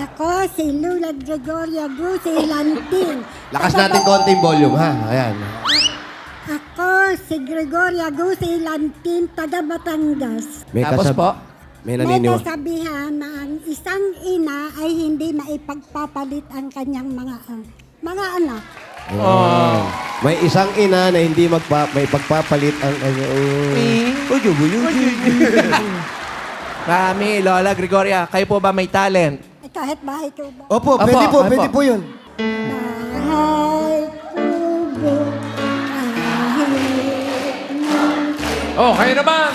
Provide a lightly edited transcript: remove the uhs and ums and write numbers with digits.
Ako si Lula Gregoria Gusi Lantin. Lakas natin konting volume, ha? Ayan. Ako si Gregoria Gusi Lantin, taga Batangas. Tapos po? May May naniniwala. kasabihan na ang isang ina ay hindi maipagpapalit ang kanyang mga anak. Oh. May isang ina na hindi may pagpapalit ang Mami, Lola Gregoria, kayo po ba may talent? Eh, kahit bahay ko ba? Opo, Apo, pwede po, apo. pwede po yun. Bahay kubo, kahit Oh, kayo naman!